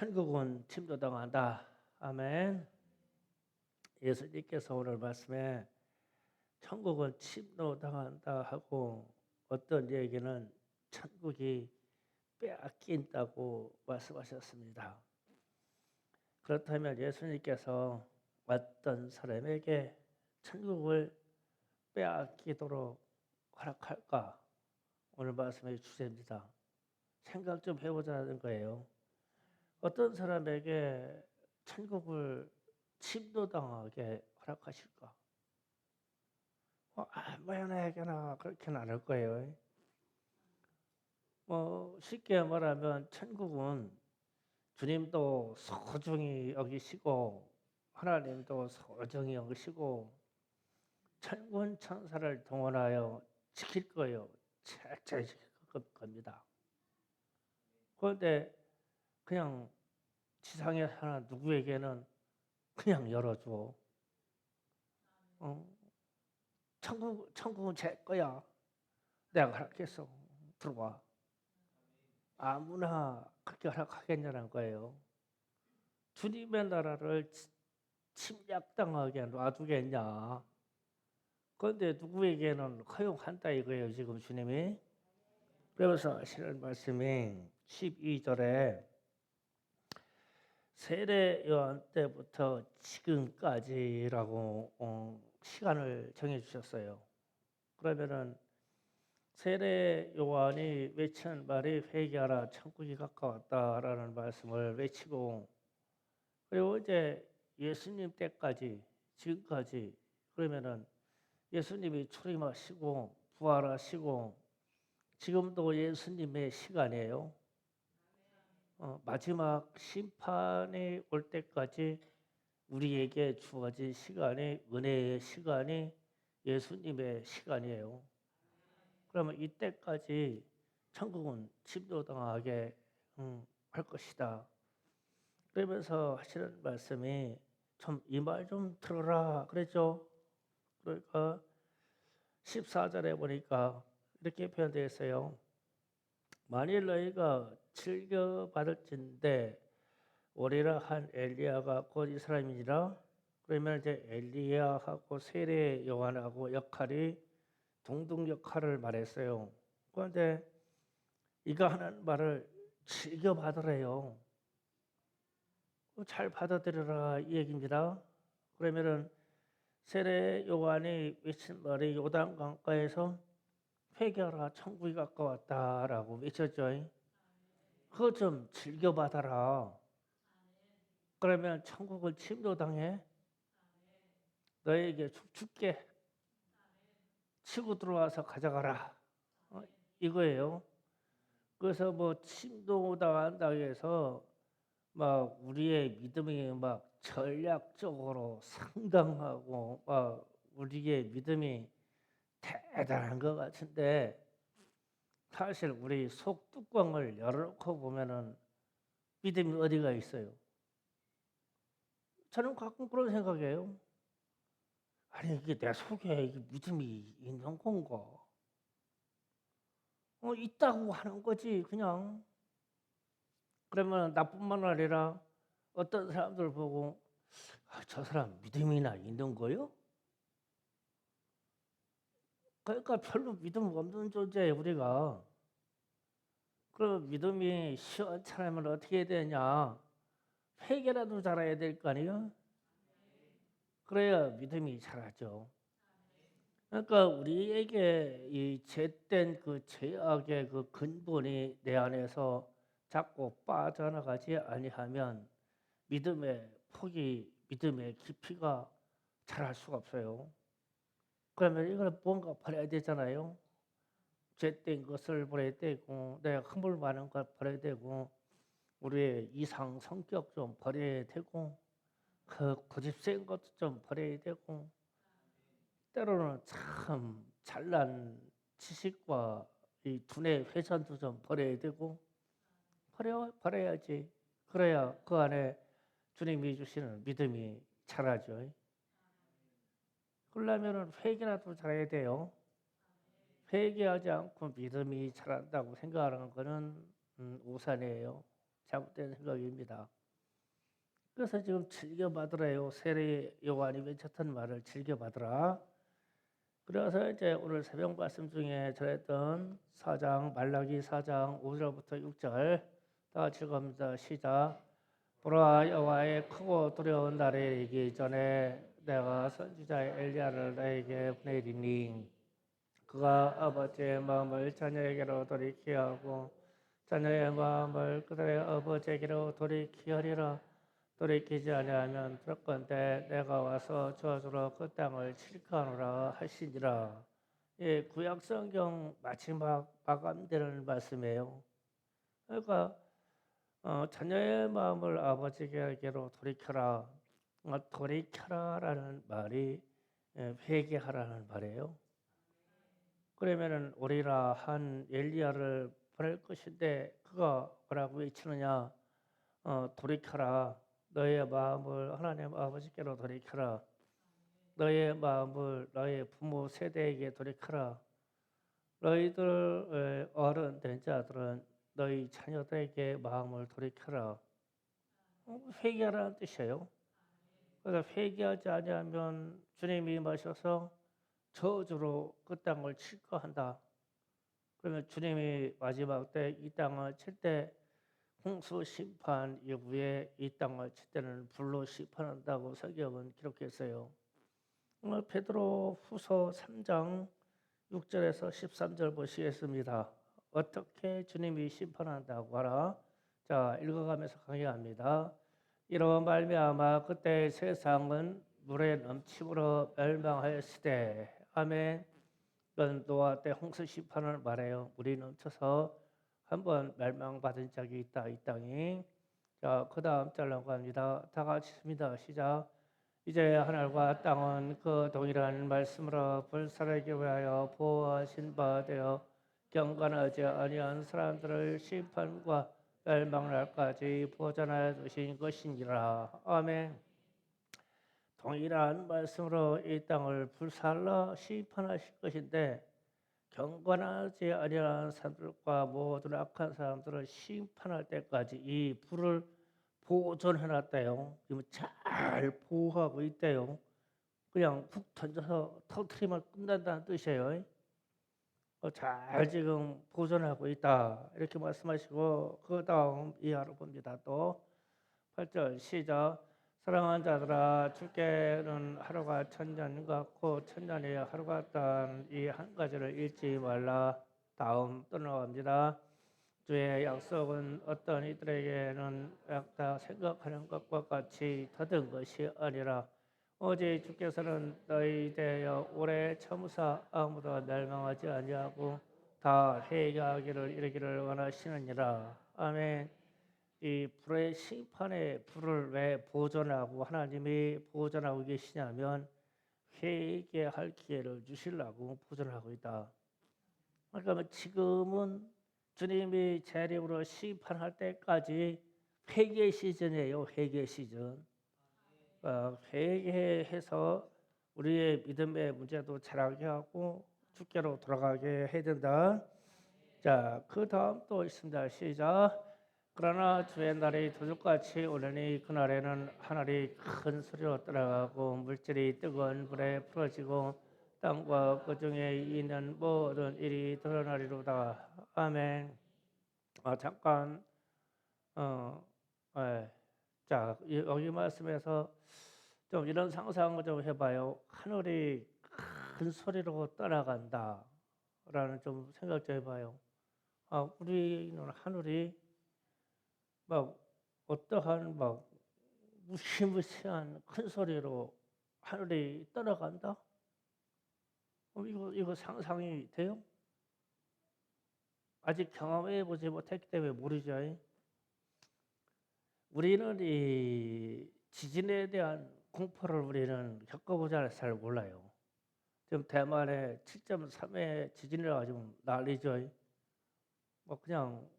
천국은 침도당한다. 아멘. 예수님께서 오늘 말씀에 천국은 침노당한다 하고 어떤 얘기는 천국이 빼앗긴다고 말씀하셨습니다. 그렇다면 예수님께서 어떤 사람에게 천국을 빼앗기도록 허락할까? 오늘 말씀의 주제입니다. 생각 좀 해보자는 거예요. 어떤 사람에게 천국을 침노당하게 허락하실까? 아무에게나 그렇게는 않을 거예요. 쉽게 말하면 천국은 주님도 소중히 여기시고 하나님도 소중히 여기시고 천군 천사를 동원하여 지킬 거예요. 철저히 지킬 겁니다. 그런데 그냥 지상에 사는 누구에게는 그냥 열어줘. 천국은 제 거야. 내가 허락했어. 들어와. 아무나 그렇게 허락하겠냐는 거예요. 주님의 나라를 침략당하게 놔두겠냐. 그런데 누구에게는 허용한다 이거예요. 지금 주님이. 그래서 하시는 말씀이 12절에 세례 요한 때부터 지금까지라고 시간을 정해 주셨어요. 그러면은 세례 요한이 외치는 말이 회개하라 천국이 가까웠다라는 말씀을 외치고, 그리고 이제 예수님 때까지 지금까지, 그러면은 예수님이 출임하시고 부활하시고 지금도 예수님의 시간이에요. 마지막 심판이 올 때까지 우리에게 주어진 시간이 은혜의 시간이 예수님의 시간이에요. 그러면 이때까지 천국은 침노당하게 할 것이다. 그러면서 하시는 말씀이 좀 이 말 좀 들어라 그랬죠. 그러니까 14절에 보니까 이렇게 표현되어 있어요. 만일 너희가 즐겨받을진대 오리라 한 엘리야가 곧 이 사람이니라. 그러면 이제 엘리야하고 세례 요한하고 역할이 동등 역할을 말했어요. 그런데 이가 하는 말을 즐겨받으래요. 잘 받아들여라 이 얘기입니다. 그러면은 세례 요한이 외친 말이 요단 강가에서 회개하라 천국이 가까웠다라고 외쳤죠. 그거 좀 즐겨받아라. 그러면 천국을 침노당해 너에게 줄게 치고 들어와서 가져가라. 이거예요. 그래서 뭐 침노당한다고 해서 막 우리의 믿음이 막 전략적으로 상당하고 막 우리의 믿음이 대단한 것 같은데, 사실 우리 속 뚜껑을 열어놓고 보면은 믿음이 어디가 있어요? 저는 가끔 그런 생각이에요. 아니 이게 내 속에 이게 믿음이 있는 건가? 있다고 하는 거지 그냥. 그러면 나뿐만 아니라 어떤 사람들 보고 저 사람 믿음이나 있는 거요? 그러니까 별로 믿음 없는 존재예요 우리가. 그럼 믿음이 시원찮으면 어떻게 해야 되냐? 회개라도 잘해야 될 거 아니에요? 그래야 믿음이 자라죠. 그러니까 우리에게 이 죄된 그 죄악의 그 근본이 내 안에서 자꾸 빠져나가지 아니하면 믿음의 폭이, 믿음의 깊이가 자랄 수가 없어요. 그러면 이걸 뭔가 버려야 되잖아요. 죄된 것을 버려야 되고, 내가 허물 많은 것 버려야 되고, 우리의 이상 성격 좀 버려야 되고, 그 고집센 것도 좀 버려야 되고, 때로는 참 잘난 지식과 이 두뇌 회전도 좀 버려야 되고, 버려야지. 그래야 그 안에 주님이 주시는 믿음이 자라죠. 그러려면 회개라도 잘해야 돼요. 회개하지 않고 믿음이 자란다고 생각하는 거는 우산이에요. 잘못된 생각입니다. 그래서 지금 즐겨받으래요. 세례 요한이 외쳤던 말을 즐겨받으라. 그래서 이제 오늘 새벽 말씀 중에 전했던 4장 말라기 4장 5절부터 6절 다 같이 읽습니다. 시작. 보라 여호와의 크고 두려운 날에 이르기 전에 내가 선지자 엘리야를 너에게 보내리니 그가 아버지의 마음을 자녀에게로 돌이키게 하고 자녀의 마음을 그들의 아버지에게로 돌이키게 하리라. 돌이키지 아니하면 그럴건대 내가 와서 저주로 그 땅을 칠하노라 하시니라. 예, 구약성경 마지막 마감되는 말씀이에요. 그러니까 자녀의 마음을 아버지에게로 돌이켜라. 돌이켜라라는 말이 회개하라는 말이에요. 그러면은 오리라 한 엘리야를 보낼 것인데 그가 뭐라고 외치느냐? 돌이켜라. 너의 마음을 하나님 아버지께로 돌이켜라. 너의 마음을 너의 부모 세대에게 돌이켜라. 너희들 어른 된 자들은 너희 자녀들에게 마음을 돌이켜라. 회개하라는 뜻이에요. 그래서 회개하지 아니하면 주님이 마셔서 저주로 그 땅을 칠거한다. 그러면 주님이 마지막 때 이 땅을 칠 때 홍수 심판 이후에 이 땅을 칠 때는 불로 심판한다고 성경은 기록했어요. 베드로 후서 3장 6절에서 13절 보시겠습니다. 어떻게 주님이 심판한다고 하라. 자, 읽어가면서 강의합니다. 이로 말미암아 그때 세상은 물의 넘침으로 멸망하였으되 아멘. 이건 노아 때 홍수 심판을 말해요. 물이 넘쳐서 한번 멸망받은 적이 있다 이 땅이. 자, 그 다음 잘라고 합니다. 다 같이 씁니다. 시작. 이제 하늘과 땅은 그 동일한 말씀으로 불사르기 위하여 보호하신 바 되어 경건하지 아니한 사람들을 심판과 멸망날까지 보존하여 두신 것이니라. 아멘. 동일한 말씀으로 이 땅을 불살라 심판하실 것인데 경건하지 아니한 사람들과 모든 악한 사람들을 심판할 때까지 이 불을 보존해놨대요. 잘 보호하고 있대요. 그냥 훅 던져서 터트리면 끝난다는 뜻이에요. 잘 지금 보존하고 있다 이렇게 말씀하시고 그 다음 이하로 봅니다. 또 8절 시작. 사랑하는 자들아 주께는 하루가 천년 같고 천년이 하루 같다는 이 한 가지를 잊지 말라. 다음 또 나갑니다. 주의 약속은 어떤 이들에게는 약다 생각하는 것과 같이 더딘 것이 아니라 오직 주께서는 너희 대하여 오래 참으사 아무도 멸망하지 아니하고 다 회개하기를 이르기를 원하시느니라. 아멘. 이 불의 심판의 불을 왜 보존하고 하나님이 보존하고 계시냐면 회개할 기회를 주시려고 보존하고 있다. 그러니까 지금은 주님이 재림으로 심판할 때까지 회개 시즌이에요. 회개 시즌. 회개해서 우리의 믿음의 문제도 자라게 하고 주께로 돌아가게 해야 된다. 자, 그 다음 또 있습니다. 시작. 그러나 주의 날이 도둑같이 오려니 그날에는 하늘이 큰 소리로 떠나가고 물질이 뜨거운 불에 풀어지고 땅과 그 중에 있는 모든 일이 드러나리로다. 아멘. 잠깐 자 여기 말씀에서 좀 이런 상상을 좀 해봐요. 하늘이 큰 소리로 떠나간다 라는 좀 생각 좀 해봐요. 우리는 하늘이 막 어떠한 막 무시무시한 큰 소리로 하늘이 떠나간다? 이거 상상이 돼요? 아직 경험해 보지 못했기 때문에 모르죠. 우리는 이 지진에 대한 공포를 우리는 겪어보지 않아서 잘 몰라요. 지금 대만에 7.3의 지진을 가지고 난리죠. 뭐 그냥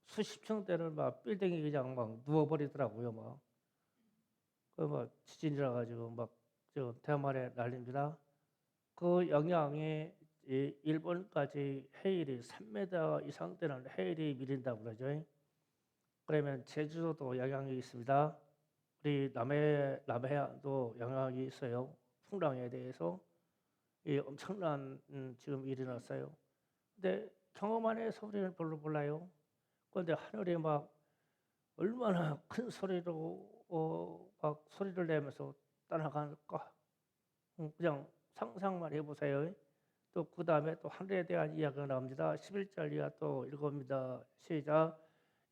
수십 층대를 막 빌딩이 그냥 막 누워버리더라고요. 막 그 뭐 지진이라 가지고 막 지금 대만에 난립니다. 그 영향이 일본까지 해일이 3m 이상 되는 해일이 밀린다고 그러죠. 그러면 제주도도 영향이 있습니다. 우리 남해안도 영향이 있어요. 풍랑에 대해서 이 엄청난 지금 일이 났어요. 근데 경험 안에서 우리는 별로 몰라요. 그런데 하늘이 막 얼마나 큰 소리로 막 소리를 내면서 떠나갈까? 그냥 상상만 해보세요. 또 그 다음에 또 하늘에 대한 이야기가 나옵니다. 11절 이하 또 읽어봅니다. 시작.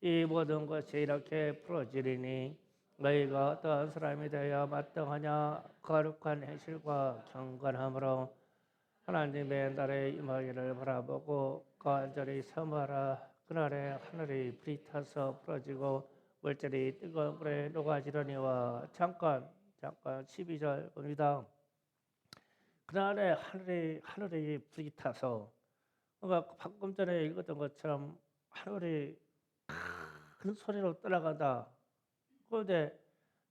이 모든 것이 이렇게 풀어지리니 너희가 어떠한 사람이 되어야 마땅하냐. 거룩한 행실과 경건함으로 하나님의 날에 임하기를 바라보고 간절히 섬하라. 그날에 하늘이 불이 타서 풀어지고 물질이 뜨거운 불에 녹아지려니와. 잠깐 12절 봅니다. 그날에 하늘이 불이 타서, 그러니까 방금 전에 읽었던 것처럼 하늘이 큰 소리로 떠나간다. 그런데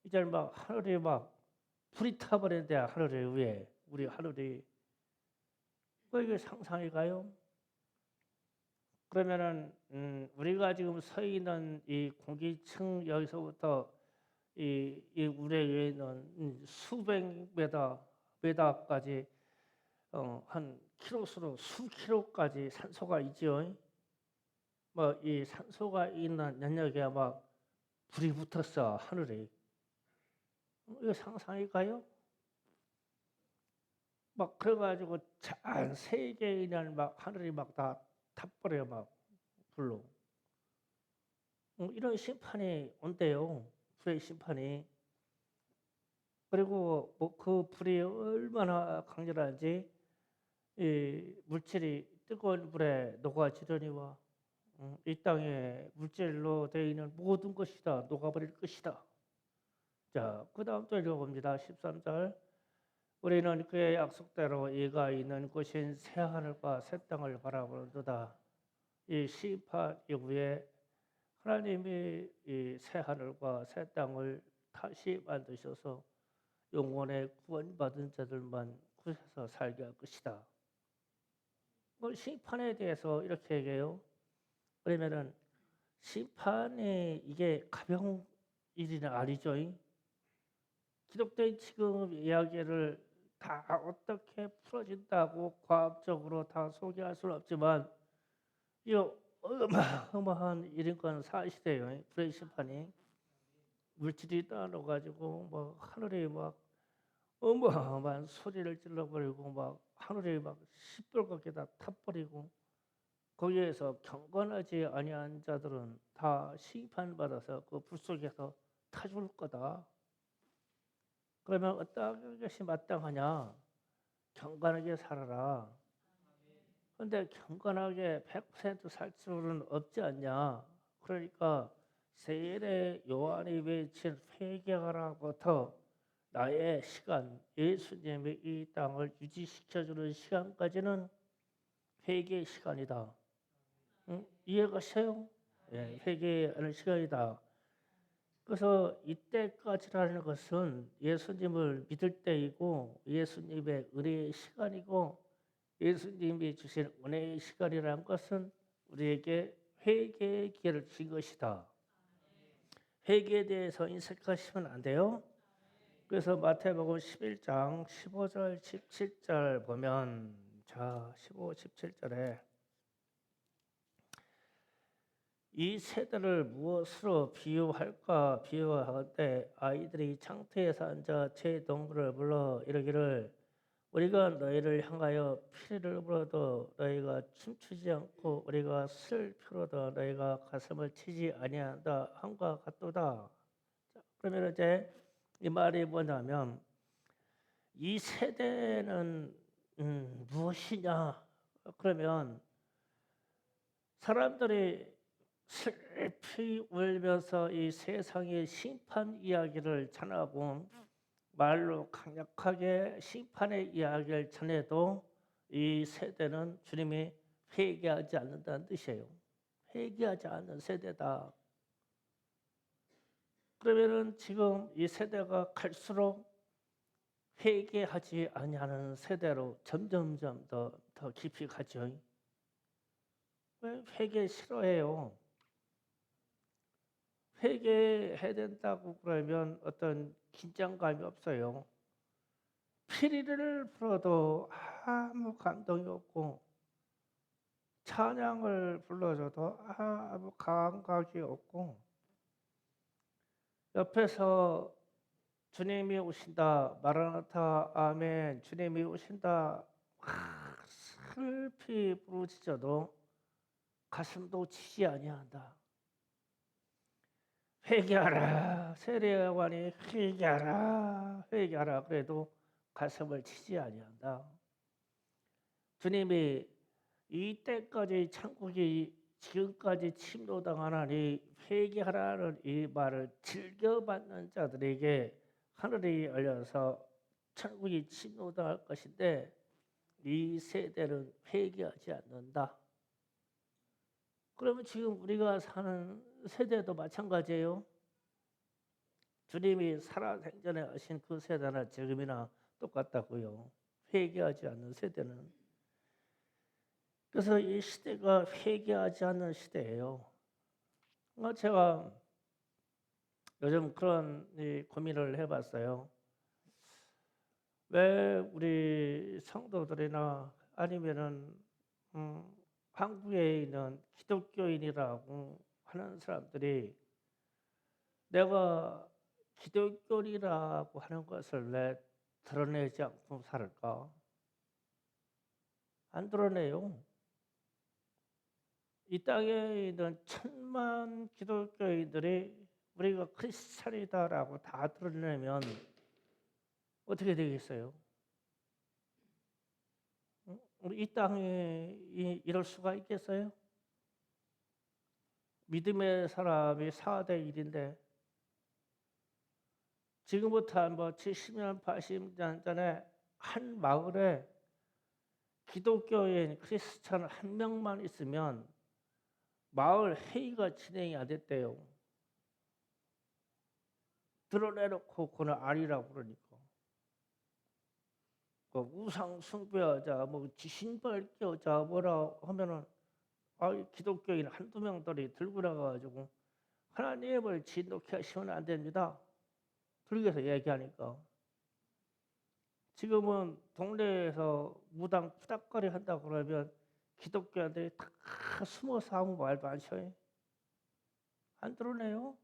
이제 막 하늘이 막 불이 타버린대. 하늘 위에 우리 하늘이. 이게 상상이 가요? 그러면은 우리가 지금 서 있는 이 공기층 여기서부터 이 우레 위에 있는 수백 메다까지 한 킬로수로 수킬로까지 산소가 있죠. 뭐 이 산소가 있는 영역에 막 불이 붙었어. 하늘에. 이거 상상이 가요? 막 그래가지고 전 세계에 있는 막 하늘이 막 다 타버려 막 불로. 이런 심판이 온대요. 불의 심판이. 그리고 뭐 그 불이 얼마나 강렬한지 이 물질이 뜨거운 불에 녹아지려니와. 이 땅에 물질로 되어 있는 모든 것이 다 녹아버릴 것이다. 자, 그 다음 또 읽어봅니다. 13절. 우리는 그의 약속대로 이가 있는 곳인 새 하늘과 새 땅을 바라보는도다. 이 심판 이후에 하나님이 이 새 하늘과 새 땅을 다시 만드셔서 영원의 구원받은 자들만 구해서 살게 할 것이다. 뭐 심판에 대해서 이렇게 얘기해요. 그러면은 심판이 이게 가벼운 일은 아니죠. 기독교의 지금 이야기를 다 어떻게 풀어진다고 과학적으로 다 소개할 수는 없지만 이 어마어마한 일인 건 사실이에요. 불의 심판이 물질이 따라가지고 막 하늘에 막 어마어마한 소리를 질러버리고 막 하늘에 막 시뻘겋게 다 타버리고 거기에서 경건하지 아니한 자들은 다 심판받아서 그 불 속에서 타 죽을 거다. 그러면 어떤 것이 마땅하냐? 경건하게 살아라. 그런데 경건하게 100% 살 수는 없지 않냐? 그러니까 세례 요한이 외친 회개하라부터 나의 시간, 예수님이 이 땅을 유지시켜주는 시간까지는 회개의 시간이다. 응? 이해가세요? 예, 회개하는 시간이다. 그래서 이때까지라는 것은 예수님을 믿을 때이고 예수님의 은혜의 시간이고 예수님이 주신 은혜의 시간이라는 것은 우리에게 회개의 기회를 주신 것이다. 회개에 대해서 인색하시면 안 돼요. 그래서 마태복음 11장 15절 17절 보면 자 15, 17절에 이 세대를 무엇으로 비유할까 비유하건대 아이들이 창터에서 앉아 제 동물을 불러 이르기를 우리가 너희를 향하여 피를 불어도 너희가 춤추지 않고 우리가 슬프로도 너희가 가슴을 치지 아니한다 함과 같도다. 그러면 이제 이 말이 뭐냐면 이 세대는 무엇이냐? 그러면 사람들이 슬피 울면서 이 세상의 심판 이야기를 전하고 말로 강력하게 심판의 이야기를 전해도 이 세대는 주님이 회개하지 않는다는 뜻이에요. 회개하지 않는 세대다. 그러면은 지금 이 세대가 갈수록 회개하지 아니하는 세대로 점점점 더 깊이 가죠. 왜 회개 싫어해요? 회개해야 된다고 그러면 어떤 긴장감이 없어요. 피리를 불어도 아무 감동이 없고 찬양을 불러줘도 아무 감각이 없고 옆에서 주님이 오신다 마라나타 아멘 주님이 오신다 슬피 부르짖어도 가슴도 치지 아니한다. 회개하라 세례요한이 회개하라 회개하라 그래도 가슴을 치지 아니한다. 주님이 이때까지 천국이 지금까지 침노당하나니 회개하라는 이 말을 즐겨받는 자들에게 하늘이 열려서 천국이 침노당할 것인데 이 세대는 회개하지 않는다. 그러면 지금 우리가 사는 세대도 마찬가지예요. 주님이 살아생전에 하신 그 세대나 지금이나 똑같다고요. 회개하지 않는 세대는. 그래서 이 시대가 회개하지 않는 시대예요. 제가 요즘 그런 고민을 해봤어요. 왜 우리 성도들이나 아니면은 한국에 있는 기독교인이라고 하는 사람들이 내가 기독교인이라고 하는 것을 왜 드러내지 않고 살을까? 안 드러내요. 이 땅에 있는 천만 기독교인들이 우리가 크리스찬이다라고 다 드러내면 어떻게 되겠어요? 우리 이 땅에 이럴 수가 있겠어요? 믿음의 사람이 4대 1인데 지금부터 뭐 70년, 80년 전에 한 마을에 기독교인 크리스찬 한 명만 있으면 마을 회의가 진행이 안 됐대요. 드러내놓고 그는 아니라고 그러니까. 그 우상 숭배하자, 뭐 지신 밝혀자 뭐라 하면은 기독교인 한두 명들이 들고 나가가지고 하나님을 진노케 하시면 안 됩니다. 들고서 얘기하니까 지금은 동네에서 무당 푸닥거리 한다고 그러면 기독교인들이 다 숨어서 아무 말도 안 쳐요. 안 드러내요.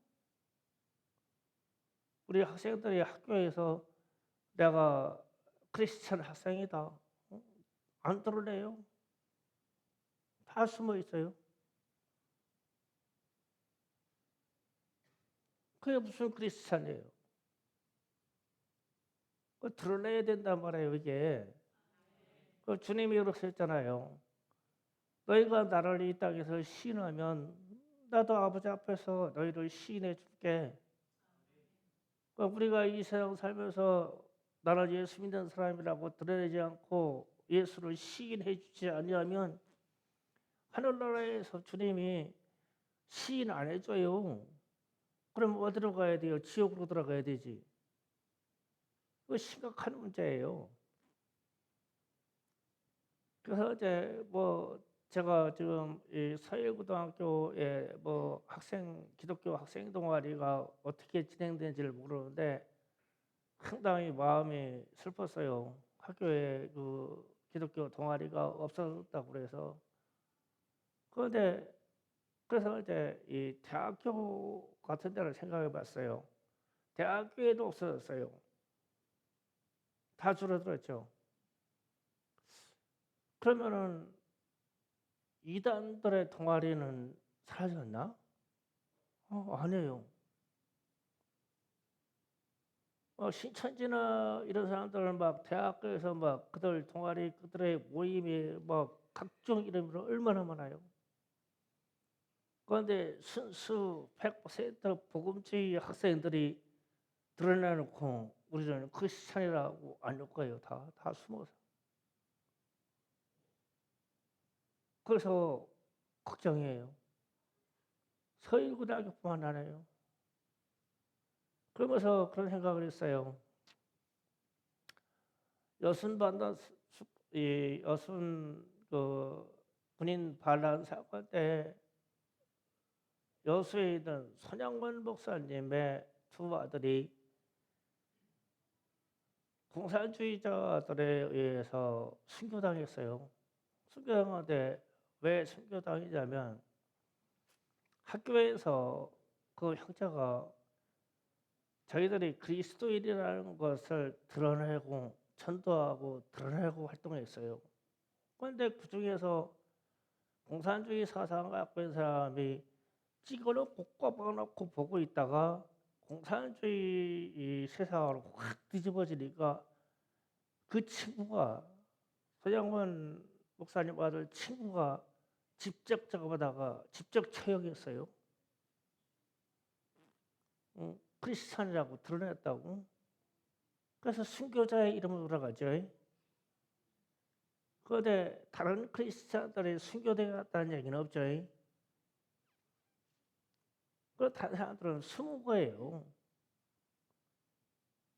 우리 학생들이 학교에서 내가 크리스찬 학생이다. 안 드러내요. 다 숨어 있어요. 그게 무슨 크리스찬이에요? 그 드러내야 된단 말이에요, 이게. 그 주님이 그러셨잖아요. 너희가 나를 이 땅에서 시인하면 나도 아버지 앞에서 너희를 시인해 줄게. 우리가 이 세상 살면서 나는 예수 믿는 사람이라고 드러내지 않고 예수를 시인해 주지 아니하면 하늘나라에서 주님이 시인 안 해줘요. 그럼 어디로 가야 돼요? 지옥으로 들어가야 되지. 그거 심각한 문제예요. 그래서 이제 뭐 제가 지금 이 서일고등학교에 뭐 기독교 학생 동아리가 어떻게 진행되는지를 모르는데 상당히 마음이 슬펐어요. 학교에 그 기독교 동아리가 없어졌다고 그래서. 그런데 그래서 이제 이 대학교 같은 데를 생각해 봤어요. 대학교에도 없어졌어요. 다 줄어들었죠. 그러면은 이단들의 동아리는 사라졌나? 아니에요. 신천지나 이런 사람들은 막 대학교에서 막 그들 동아리 그들의 모임이 막 각종 이름으로 얼마나 많아요. 그런데 순수 100% 복음주의 학생들이 드러내놓고 우리는 크리스찬이라고 안 할 거예요. 다 숨어서. 그래서 걱정이에요. 서일고등학교뿐만 아니에요. 그러면서 그런 생각을 했어요. 여순 반란 이 여순 그 군인 반란 사건 때 여수에 있는 손양원 목사님의 두 아들이 공산주의자들에 의해서 순교당했어요. 순교당한데 왜 순교당이냐면 학교에서 그 형제가 자기들이 그리스도인이라는 것을 드러내고 전도하고 드러내고 활동했어요. 그런데 그 중에서 공산주의 사상을 갖고 있는 사람이 찍어놓고 꼽아놓고 보고 있다가 공산주의 이 세상으로 확 뒤집어지니까 그 친구가 서장훈 목사님 아들 친구가 직접 작업하다가 직접 처형했어요. 크리스찬이라고 드러냈다고. 그래서 순교자의 이름을 들어가죠. 그런데 다른 크리스찬들이 순교되었다는 얘기는 없죠. 그 다른 사람들은 숨은 거예요.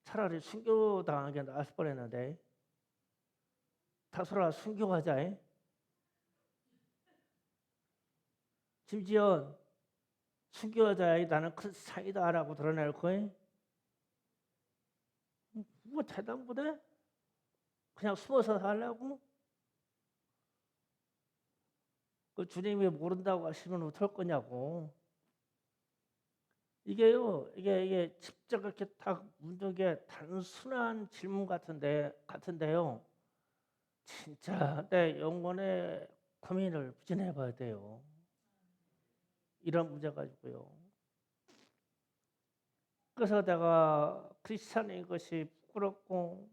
차라리 순교당한 게 나을 뻔했는데 다소라 순교하자. 심지어 순교하자 나는 크리스찬이다라고 드러낼 거예요. 뭐 대답 못해? 그냥 숨어서 살라고? 그 주님이 모른다고 하시면 어떨 거냐고. 이게 직접 이렇게 딱 묻는 게 단순한 질문 같은데요. 진짜 내 영혼의 고민을 부진해 봐야 돼요. 이런 문제 가지고요. 그래서 내가 크리스찬인 것이 부끄럽고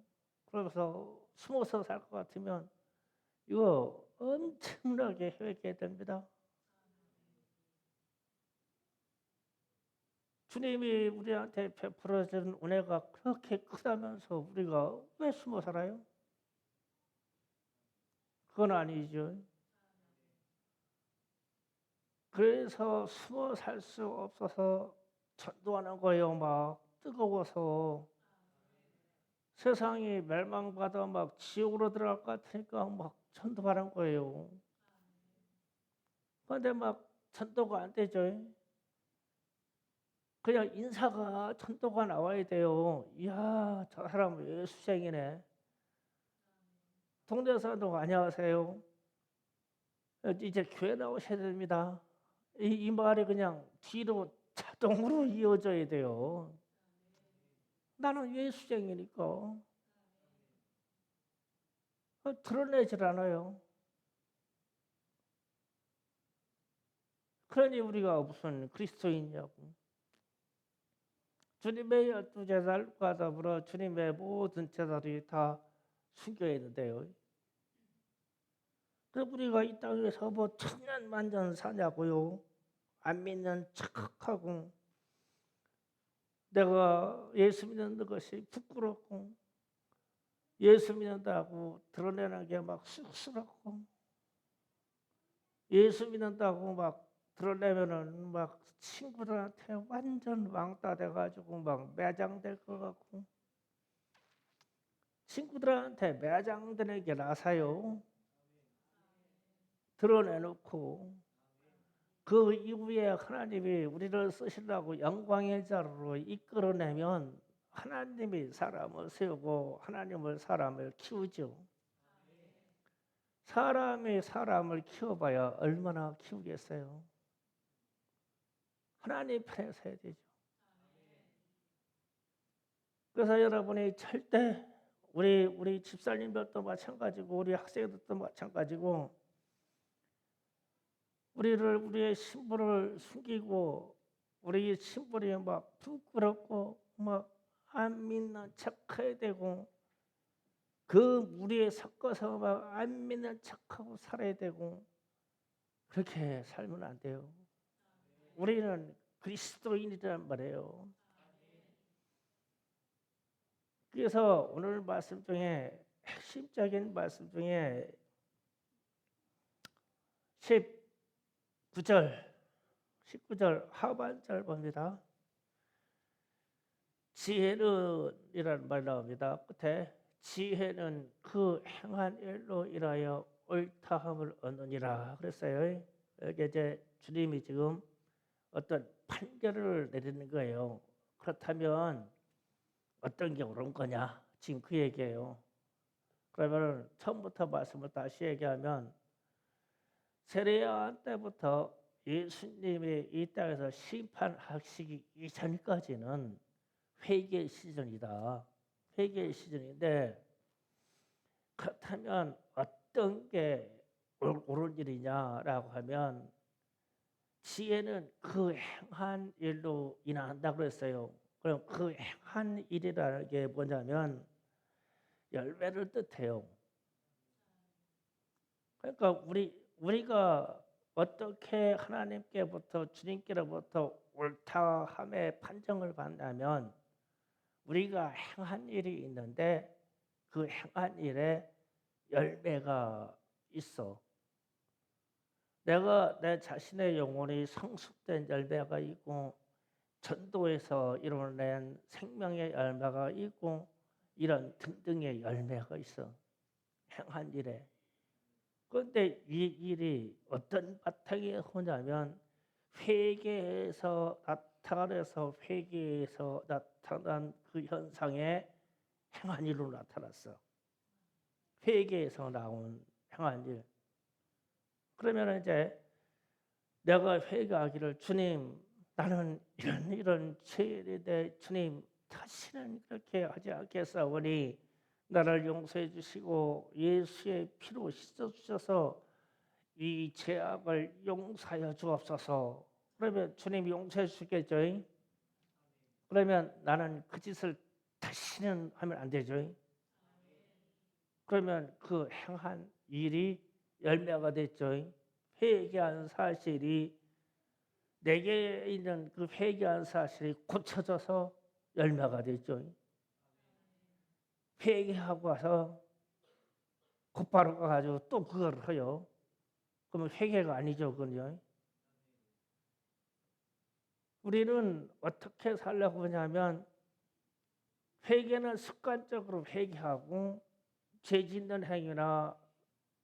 그래서 숨어서 살 것 같으면 이거 엄청나게 회개해야 됩니다. 주님이 우리한테 베풀어준 은혜가 그렇게 크다면서 우리가 왜 숨어 살아요? 그건 아니죠. 그래서 숨어 살 수 없어서 전도하는 거예요. 막 뜨거워서 세상이 멸망받아 막 지옥으로 들어갈 것 같으니까 막 전도하는 거예요. 그런데 막 전도가 안 되죠. 그냥 인사가 전도가 나와야 돼요. 이야, 저 사람 예수쟁이네. 동네 사람도 안녕하세요. 이제 교회 나오셔야 됩니다. 이 말이 그냥 뒤로 자동으로 이어져야 돼요. 나는 예수쟁이니까 드러내질 않아요. 그러니 우리가 무슨 그리스도인이냐고. 주님의 12제사과 더불어 주님의 모든 제사들이 다 순교했는데요. 그래서 우리가 이 땅에서 뭐 천년만년 사냐고요. 안 믿는 척하고 내가 예수 믿는 것이 부끄럽고 예수 믿는다고 드러내는 게 막 쑥스럽고 예수 믿는다고 막 드러내면은 막 친구들한테 완전 왕따 돼가지고 막 매장될 것 같고 친구들한테 매장되는 게 나사요. 드러내놓고 그 이후에 하나님이 우리를 쓰시려고 영광의 자리로 이끌어내면 하나님이 사람을 세우고 하나님을 사람을 키우죠. 사람이 사람을 키워봐야 얼마나 키우겠어요. 하나님 편에 서야 되죠. 그래서 여러분이 절대 우리 집사님들도 마찬가지고 우리 학생들도 마찬가지고 우리의 신분을 숨기고 우리 신분이 막 부끄럽고 막 안 믿는 척해야 되고 그 무리에 섞어서 막 안 믿는 척하고 살아야 되고 그렇게 살면 안 돼요. 우리는 그리스도인이란 말이에요. 그래서 오늘 말씀 중에 핵심적인 말씀 중에 19절 하반절 봅니다. 지혜는 이라는 말이 나옵니다. 끝에 지혜는 그 행한 일로 인하여 옳다함을 얻느니라 그랬어요. 여기 이제 주님이 지금 어떤 판결을 내리는 거예요. 그렇다면 어떤 게 옳은 거냐? 지금 그 얘기예요. 그러면 처음부터 말씀을 다시 얘기하면 세례요한 때부터 예수님이 이 땅에서 심판하시기 이전까지는 회개 시즌이다. 회개 시즌인데 그렇다면 어떤 게 옳은 일이냐라고 하면 지혜는 그 행한 일로 인한다고 그랬어요. 그럼 그 행한 일이라는 게 뭐냐면 열매를 뜻해요. 그러니까 우리가 어떻게 하나님께부터 주님께로부터 옳다함의 판정을 받냐면 우리가 행한 일이 있는데 그 행한 일에 열매가 있어. 내가 내 자신의 영혼이 성숙된 열매가 있고 전도에서 이뤄낸 생명의 열매가 있고 이런 등등의 열매가 있어. 행한 일에. 그런데 이 일이 어떤 바탕에 오냐면 회개에서 나타나서 회개에서 나타난 그 현상에 행한 일로 나타났어. 회개에서 나온 행한 일. 그러면 이제 내가 회개하기를 주님 나는 이런 죄에 대해 주님 다시는 그렇게 하지 않겠사오니 나를 용서해 주시고 예수의 피로 씻어 주셔서 이 죄악을 용서하여 주옵소서. 그러면 주님이 용서해 주시겠죠? 그러면 나는 그 짓을 다시는 하면 안 되죠? 그러면 그 행한 일이 열매가 됐죠. 회개한 사실이 내게 있는 그 회개한 사실이 고쳐져서 열매가 됐죠. 회개하고 와서 곧바로 가가지고 또 그걸 해요. 그러면 회개가 아니죠, 그건요. 우리는 어떻게 살려고 하냐면 회개는 습관적으로 회개하고 죄 짓는 행위나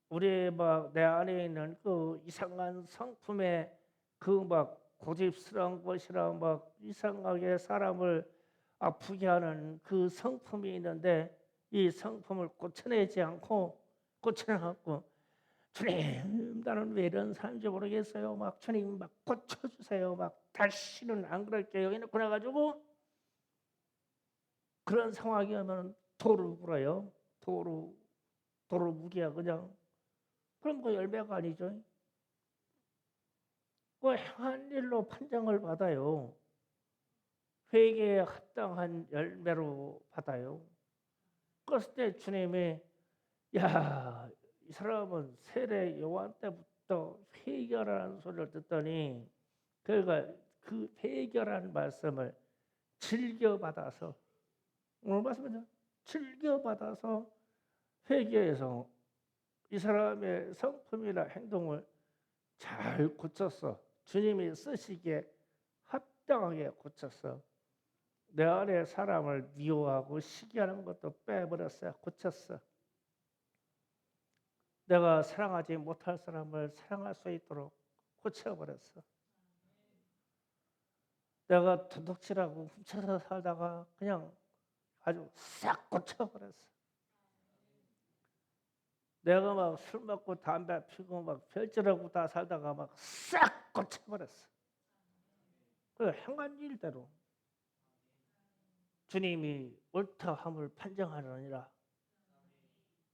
우리 막 내 안에 있는 그 이상한 성품의 그 막 고집스러운 것이라 막 이상하게 사람을 아프게 하는 그 성품이 있는데 이 성품을 고쳐내지 않고 고쳐내갖고 주님 나는 왜 이런 사람인지 모르겠어요. 막 주님 막 고쳐주세요. 막 다시는 안 그럴게요. 이렇게 그래가지고 그런 상황이 오면 도로 불어요. 도로 무기야 그냥. 그럼 그 열매가 아니죠. 그 행한 일로 판정을 받아요. 회개에 합당한 열매로 받아요. 그랬을 때 주님이 야, 이 사람은 세례 요한 때부터 회개하라는 소리를 듣더니 그가 그 회개라는 말씀을 즐겨받아서 오늘 말씀은 즐겨받아서 회개해서 이 사람의 성품이나 행동을 잘 고쳤어. 주님이 쓰시기에 합당하게 고쳤어. 내 안에 사람을 미워하고 시기하는 것도 빼버렸어요. 고쳤어. 내가 사랑하지 못할 사람을 사랑할 수 있도록 고쳐버렸어. 내가 도둑질하고 훔쳐서 살다가 그냥 아주 싹 고쳐버렸어. 내가 막 술 먹고 담배 피고 막 별절하고 다 살다가 막 싹 고쳐버렸어. 그 행한 일대로 주님이 옳다함을 판정하느니라.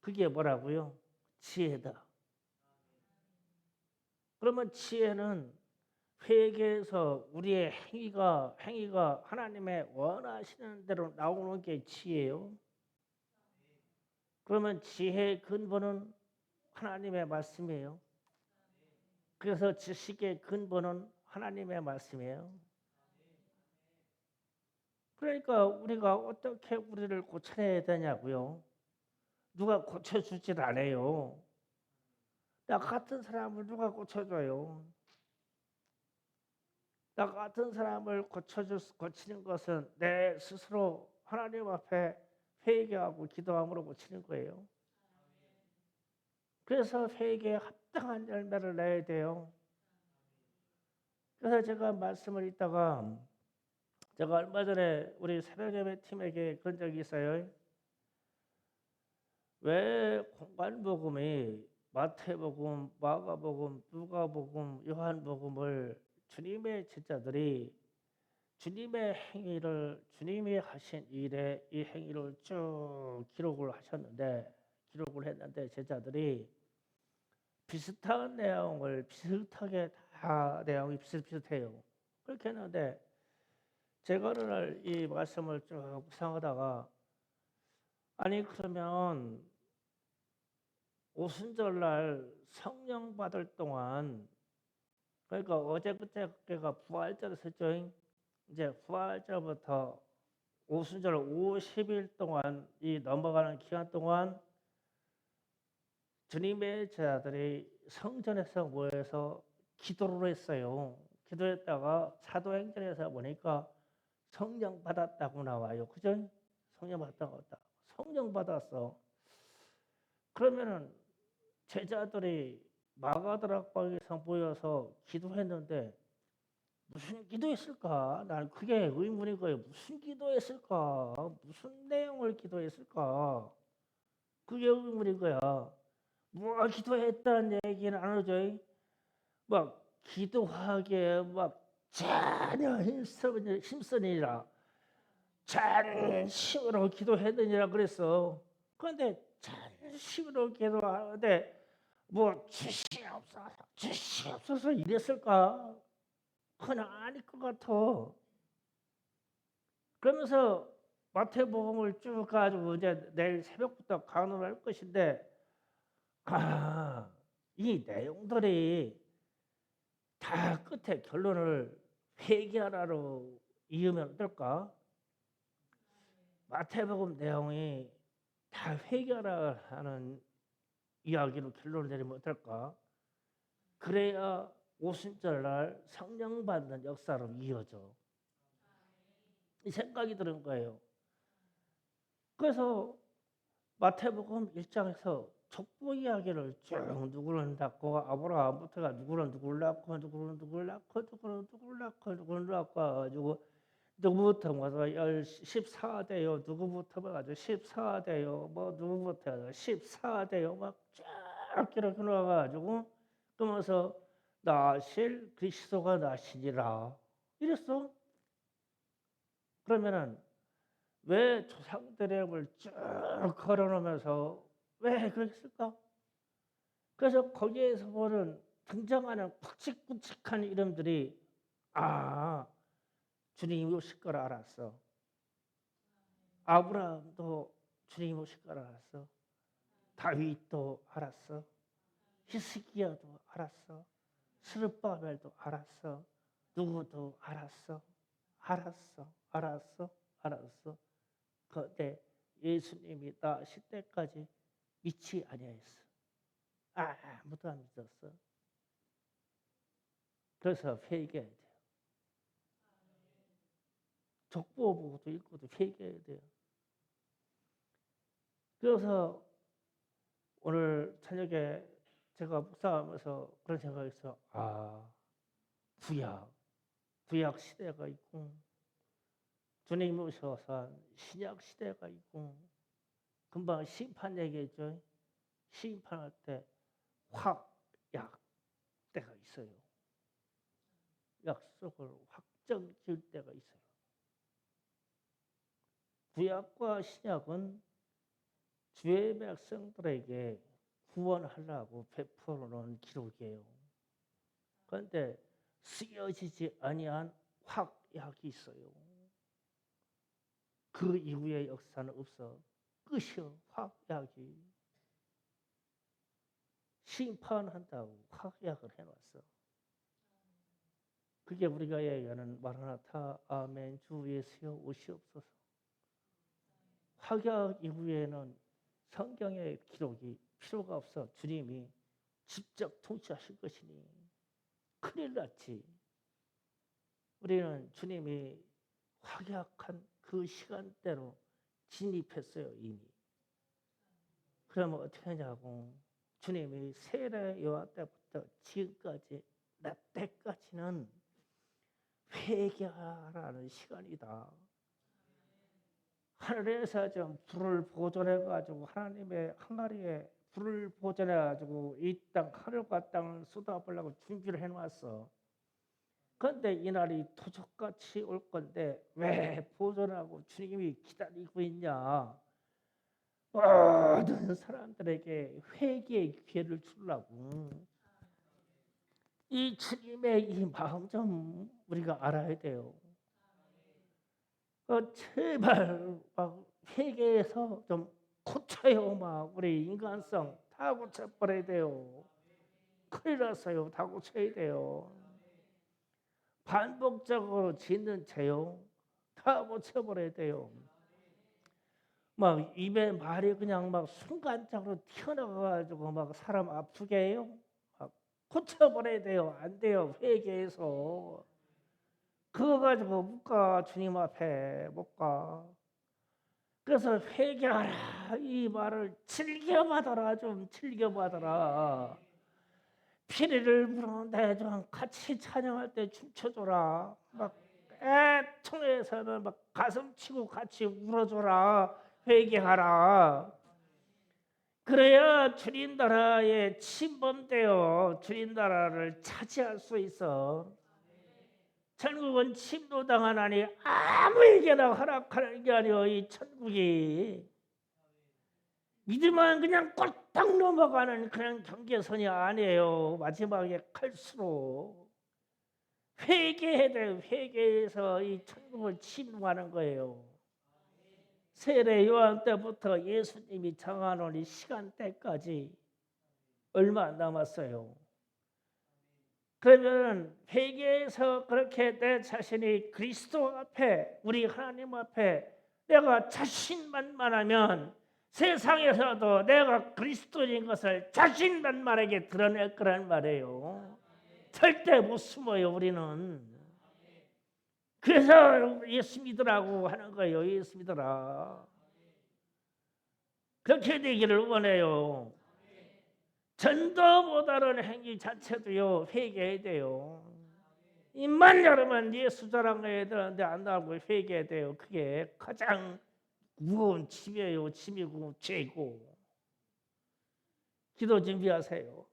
그게 뭐라고요? 지혜다. 그러면 지혜는 회개에서 우리의 행위가 하나님의 원하시는 대로 나오는 게 지혜예요. 그러면 지혜의 근본은 하나님의 말씀이에요. 그래서 지식의 근본은 하나님의 말씀이에요. 그러니까 우리가 어떻게 우리를 고쳐내야 되냐고요. 누가 고쳐주질 않아요. 나 같은 사람을 누가 고쳐줘요. 나 같은 사람을 고치는 것은 내 스스로 하나님 앞에 회개하고 기도함으로 고치는 거예요. 그래서 회개에 합당한 열매를 내야 돼요. 그래서 제가 말씀을 읽다가 제가 얼마 전에 우리 새벽예배 팀에게 그런 적이 있어요. 왜 공간복음이 마태복음, 마가복음, 누가복음, 요한복음을 주님의 제자들이 주님의 행위를 주님이 하신 일에 이 행위를 쭉 기록을 했는데 제자들이 비슷한 내용을 비슷하게 다 내용이 비슷비슷해요. 그렇게 했는데 제가 어느 날 이 말씀을 쭉 묵상하다가 아니 그러면 오순절날 성령 받을 동안 그러니까 어제 그때가 부활절이었죠. 이제 부활절부터 오순절 50일 동안 이 넘어가는 기간 동안 주님의 제자들이 성전에서 모여서 기도를 했어요. 기도했다가 사도행전에서 보니까 성령 받았다고 나와요. 그죠? 성령 받았다고. 성령 받았어. 그러면은 제자들이 마가다락방에서 모여서 기도했는데 무슨 기도했을까? 난 그게 의문인 거예요. 무슨 기도했을까? 무슨 내용을 기도했을까? 그게 의문인 거야. 뭐 기도했다는 얘기는 안 하죠. 막 기도하기에 막 전혀 힘쓰니라 전심으로 기도했느니라 그랬어. 그런데 전심으로 기도하는데 뭐 주시옵소서 이랬을까? 그건 아닐 것 같아. 그러면서 마태복음을 쭉 가지고 이제 내일 새벽부터 강론을 할 것인데 이 내용들이 다 끝에 결론을 회개하라로 이으면 어떨까? 마태복음 내용이 다 회개하라 하는 이야기로 결론을 내리면 어떨까? 그래야 오순절날 성령 받는 역사로 이어져. 이 생각이 드는 거예요. 그래서 마태복음 1장에서 족보 이야기를 쭉 누구를 낳고 아브라함부터가 누구를 낳고 누구를 낳고 가지고 누구부터 가서 14대요 누구부터 가지고 14대요 뭐 누구부터 가서 14대요 막쫙 기록해 놓아가지고 그러면서 나실 그리스도가 나시니라 이랬어. 그러면은 왜 조상들의 법을 쭉 걸어놓으면서 왜 그랬을까? 그래서 거기에서 보는 등장하는 굵직굵직한 이름들이 주님이 오실 걸 알았어. 아브라함도 주님이 오실 걸 알았어. 다윗도 알았어. 히스기야도 알았어. 스룹바벨도 알았어. 누구도 알았어. 알았어. 그때 예수님이 나실 때까지 믿지 아니하였어. 아무도 안 믿었어. 그래서 회개해야 돼요. 족보 보고도 읽고도 회개해야 돼요. 그래서 오늘 저녁에 제가 묵상하면서 그런 생각이 있어. 구약 시대가 있고 주님 오셔서 신약 시대가 있고 금방 심판 얘기했죠. 심판할 때 확약 때가 있어요. 약속을 확정 지을 때가 있어요. 구약과 신약은 주의 백성들에게 구원하려고 베풀어놓은 기록이에요. 그런데 쓰여지지 아니한 확약이 있어요. 그 이후의 역사는 없어. 끝이요. 확약이. 심판한다고 확약을 해놨어. 그게 우리가 얘기하는 마라나타 아멘 주 예수여 오시옵소서. 확약 이후에는 성경의 기록이 필요가 없어. 주님이 직접 통치하실 것이니 큰일 났지. 우리는 주님이 확약한 그 시간대로 진입했어요 이미. 그러면 어떻게 하냐고. 주님이 세례 요한 때부터 지금까지 나 때까지는 회개하라는 시간이다. 하늘에서 좀 불을 보존해 가지고 하나님의 항아리에 불을 보존해 가지고 이 땅 하늘과 땅을 쏟아보려고 준비를 해놨어. 그런데 이날이 도적같이 올 건데 왜 보존하고 주님이 기다리고 있냐? 모든 사람들에게 회개의 기회를 주려고. 이 주님의 이 마음 좀 우리가 알아야 돼요. 제발 막 회개해서 좀 고쳐요. 막 우리 인간성 다 고쳐버려야 돼요. 큰일 났어요. 다 고쳐야 돼요. 반복적으로 짓는 죄요. 다 고쳐버려야 돼요. 막 입에 말이 그냥 막 순간적으로 튀어나가가지고 막 사람 아프게 해요. 막 고쳐버려야 돼요. 안 돼요. 회개해서. 그거 가지고 못 가. 주님 앞에 못 가. 그래서 회개하라 이 말을 즐겨받아라. 좀 즐겨받아라. 피리를 부르는데 좀 같이 찬양할 때 춤춰줘라. 막 애통해서는 막 가슴 치고 같이 울어줘라. 회개하라. 그래야 주님 나라에 침범되어 주님 나라를 차지할 수 있어. 천국은 침노당하나니 아무에게나 허락하는 게 아니오. 이 천국이 믿으면 그냥 꼴딱 넘어가는 그런 경계선이 아니에요. 마지막에 갈수록 회개해야 돼요. 회개해서 이 천국을 침노하는 거예요. 세례 요한 때부터 예수님이 정하는 이 시간대까지 얼마 안 남았어요. 그러면 회개해서 그렇게 내 자신이 그리스도 앞에 우리 하나님 앞에 내가 자신만만하면 세상에서도 내가 그리스도인 것을 자신만만하게 드러낼 거란 말이에요. 절대 못 숨어요. 우리는. 그래서 예수 믿으라고 하는 거예요. 예수 믿으라. 그렇게 되기를 원해요. 전도보다는 행위 자체도요. 회개해야 돼요. 입만 열으면 예수 자랑해야 되는데 안 나오고 회개해야 돼요. 그게 가장 무거운 짐이에요. 짐이고 죄고. 기도 준비하세요.